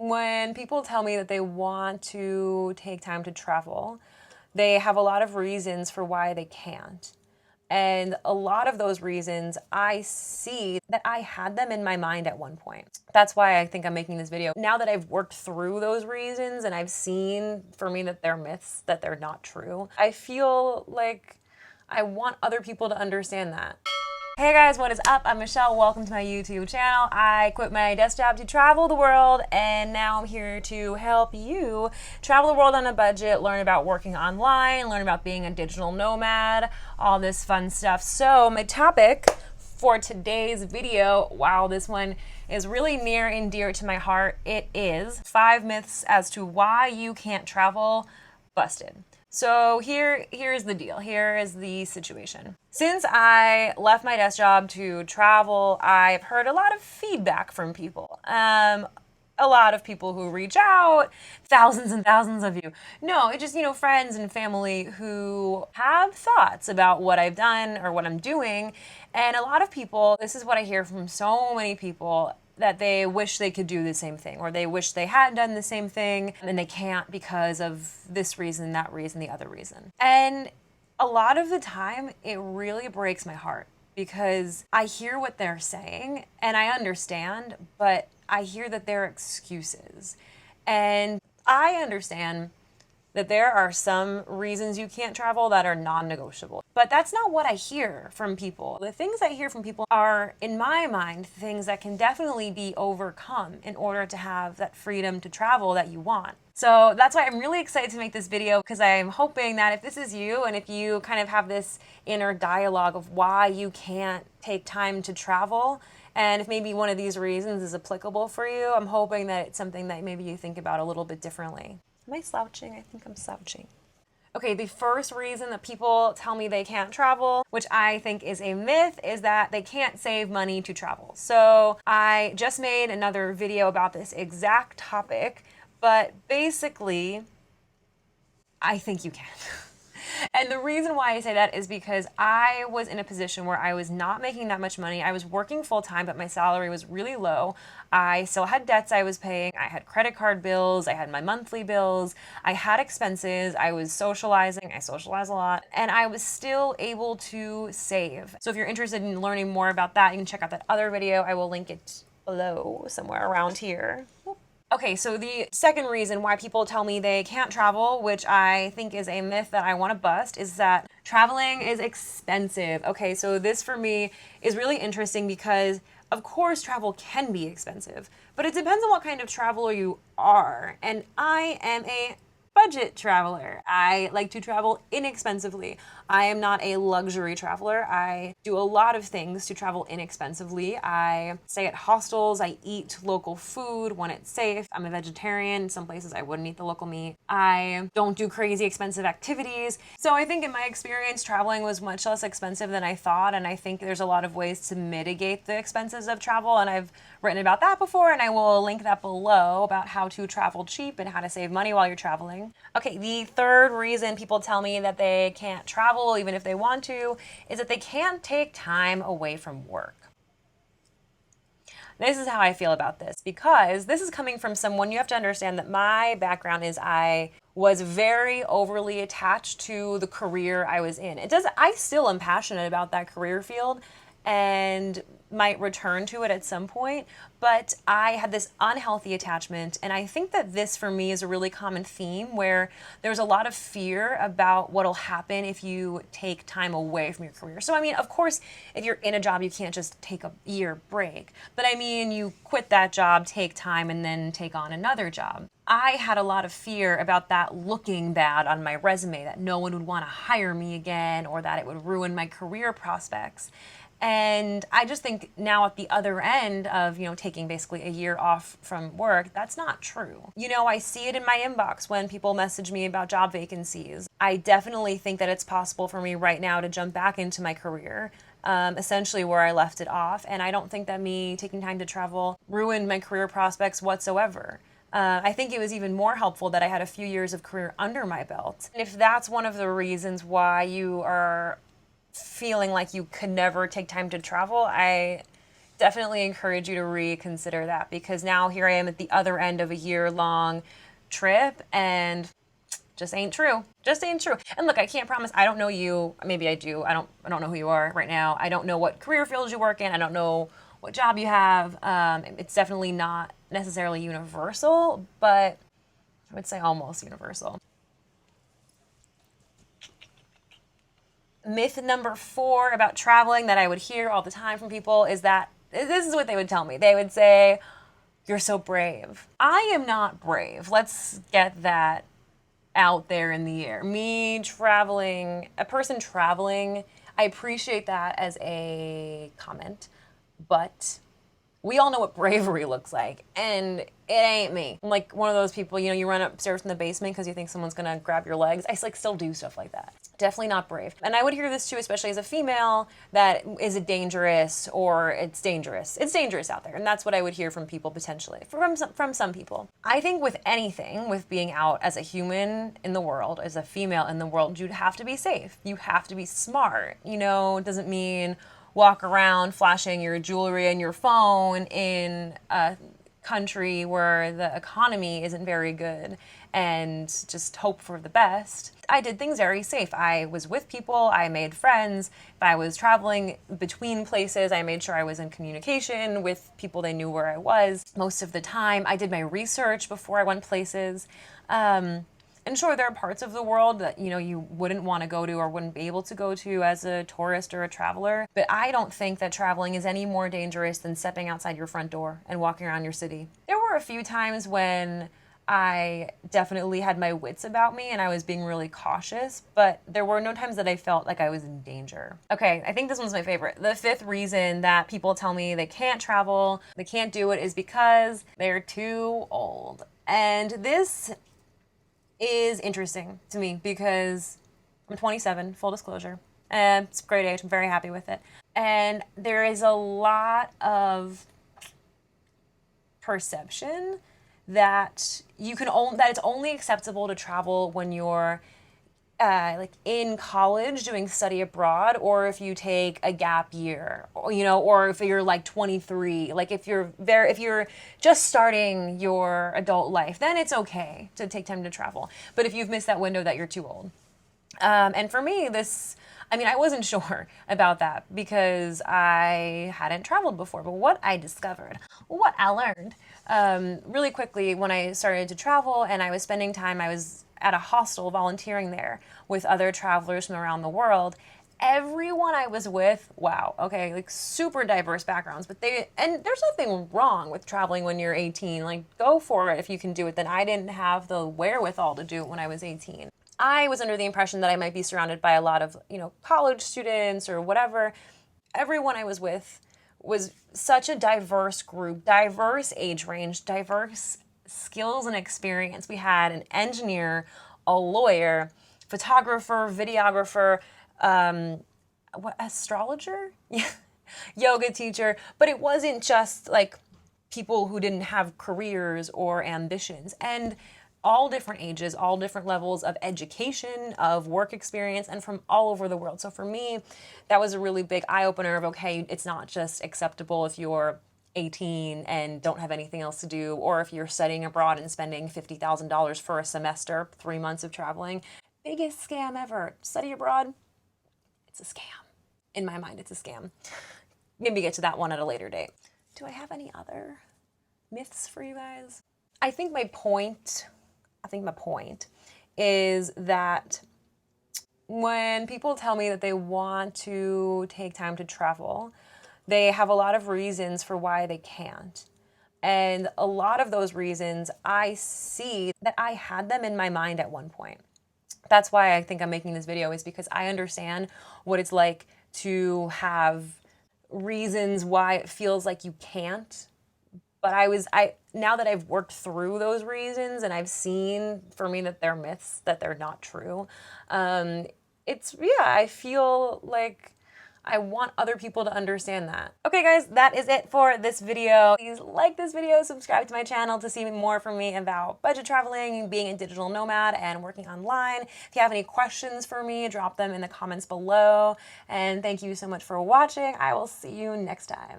When people tell me that they want to take time to travel, they have a lot of reasons for why they can't. And a lot of those reasons, I see that I had them in my mind at one point. That's why I think I'm making this video. Now that I've worked through those reasons and I've seen for me that they're myths, that they're not true, I feel like I want other people to understand that. Hey guys, what is up? I'm Michelle. Welcome to my YouTube channel. I quit my desk job to travel the world, and now I'm here to help you travel the world on a budget, learn about working online, learn about being a digital nomad, all this fun stuff. So my topic for today's video, wow, this one is really near and dear to my heart. It is 5 myths as to why you can't travel. Busted. So here's the deal. Here is the situation. Since I left my desk job to travel, I've heard a lot of feedback from people. A lot of people who reach out, thousands and thousands of you. No, it just, friends and family who have thoughts about what I've done or what I'm doing. And a lot of people, this is what I hear from so many people, that they wish they could do the same thing, or they wish they had done the same thing and they can't because of this reason, that reason, the other reason. And a lot of the time it really breaks my heart because I hear what they're saying and I understand, but I hear that they're excuses. And I understand that there are some reasons you can't travel that are non-negotiable. But that's not what I hear from people. The things I hear from people are, in my mind, things that can definitely be overcome in order to have that freedom to travel that you want. So that's why I'm really excited to make this video, because I'm hoping that if this is you and if you kind of have this inner dialogue of why you can't take time to travel, and if maybe one of these reasons is applicable for you, I'm hoping that it's something that maybe you think about a little bit differently. Am I slouching? I think I'm slouching. Okay, the first reason that people tell me they can't travel, which I think is a myth, is that they can't save money to travel. So I just made another video about this exact topic, but basically, I think you can. And the reason why I say that is because I was in a position where I was not making that much money. I was working full time, but my salary was really low. I still had debts I was paying. I had credit card bills. I had my monthly bills. I had expenses. I was socializing. I socialize a lot. And I was still able to save. So if you're interested in learning more about that, you can check out that other video. I will link it below, somewhere around here. Okay, so the second reason why people tell me they can't travel, which I think is a myth that I want to bust, is that traveling is expensive. Okay, so this for me is really interesting because, of course, travel can be expensive, but it depends on what kind of traveler you are. And I am a budget traveler. I like to travel inexpensively. I am not a luxury traveler. I do a lot of things to travel inexpensively. I stay at hostels. I eat local food when it's safe. I'm a vegetarian. In some places I wouldn't eat the local meat. I don't do crazy expensive activities. So I think in my experience, traveling was much less expensive than I thought. And I think there's a lot of ways to mitigate the expenses of travel. And I've written about that before, and I will link that below about how to travel cheap and how to save money while you're traveling. Okay, the third reason people tell me that they can't travel, even if they want to, is that they can't take time away from work. This is how I feel about this, because this is coming from someone, you have to understand that my background is I was very overly attached to the career I was in. I still am passionate about that career field and might return to it at some point, but I had this unhealthy attachment, and I think that this for me is a really common theme where there's a lot of fear about what'll happen if you take time away from your career. So I mean, of course, if you're in a job, you can't just take a year break, but I mean, you quit that job, take time, and then take on another job. I had a lot of fear about that looking bad on my resume, that no one would want to hire me again, or that it would ruin my career prospects. And I just think now at the other end of, taking basically a year off from work, that's not true. I see it in my inbox when people message me about job vacancies. I definitely think that it's possible for me right now to jump back into my career, essentially where I left it off. And I don't think that me taking time to travel ruined my career prospects whatsoever. I think it was even more helpful that I had a few years of career under my belt. And if that's one of the reasons why you are feeling like you could never take time to travel, definitely encourage you to reconsider that, because now here I am at the other end of a year-long trip and just ain't true. Just ain't true. And look, I can't promise. I don't know you. Maybe I do. I don't know who you are right now. I don't know what career fields you work in. I don't know what job you have. It's definitely not necessarily universal, but I would say almost universal. Myth number 4 about traveling that I would hear all the time from people is that this is what they would tell me. They would say, "You're so brave." I am not brave. Let's get that out there in the air. Me traveling, a person traveling, I appreciate that as a comment, but we all know what bravery looks like, and it ain't me. I'm like one of those people, you run upstairs from the basement because you think someone's gonna grab your legs. I still do stuff like that. Definitely not brave. And I would hear this too, especially as a female, that is it dangerous or it's dangerous. It's dangerous out there. And that's what I would hear from people potentially, from some people. I think with anything, with being out as a human in the world, as a female in the world, you'd have to be safe. You have to be smart. It doesn't mean walk around flashing your jewelry and your phone in a country where the economy isn't very good and just hope for the best. I did things very safe. I was with people, I made friends. If I was traveling between places, I made sure I was in communication with people. They knew where I was most of the time. I did my research before I went places. And sure, there are parts of the world that, you wouldn't want to go to or wouldn't be able to go to as a tourist or a traveler. But I don't think that traveling is any more dangerous than stepping outside your front door and walking around your city. There were a few times when I definitely had my wits about me and I was being really cautious, but there were no times that I felt like I was in danger. Okay, I think this one's my favorite. The 5th reason that people tell me they can't travel, they can't do it, is because they're too old. And this is interesting to me because I'm 27, full disclosure, and it's a great age. I'm very happy with it. And there is a lot of perception that that it's only acceptable to travel when you're like in college doing study abroad, or if you take a gap year, or if you're like 23, like if you're just starting your adult life, then it's okay to take time to travel. But if you've missed that window, that you're too old. And for me, I wasn't sure about that because I hadn't traveled before. But what I discovered, what I learned really quickly when I started to travel and I was spending time, I was at a hostel volunteering there with other travelers from around the world. Everyone I was with, wow, okay, like super diverse backgrounds, and there's nothing wrong with traveling when you're 18. Like, go for it if you can do it. Then I didn't have the wherewithal to do it when I was 18. I was under the impression that I might be surrounded by a lot of, college students or whatever. Everyone I was with was such a diverse group, diverse age range, diverse skills and experience. We had an engineer, a lawyer, photographer, videographer, astrologer? Yeah. Yoga teacher. But it wasn't just like people who didn't have careers or ambitions. And all different ages, all different levels of education, of work experience, and from all over the world. So for me, that was a really big eye-opener of, okay, it's not just acceptable if you're 18 and don't have anything else to do, or if you're studying abroad and spending $50,000 for a semester, 3 months of traveling. Biggest scam ever. Study abroad, it's a scam. In my mind, it's a scam. Maybe get to that one at a later date. Do I have any other myths for you guys? I think my point is that when people tell me that they want to take time to travel, they have a lot of reasons for why they can't. And a lot of those reasons, I see that I had them in my mind at one point. That's why I think I'm making this video, is because I understand what it's like to have reasons why it feels like you can't. But now that I've worked through those reasons and I've seen for me that they're myths, that they're not true, I feel like I want other people to understand that. Okay guys, that is it for this video. Please like this video, subscribe to my channel to see more from me about budget traveling, being a digital nomad, and working online. If you have any questions for me, drop them in the comments below. And thank you so much for watching. I will see you next time.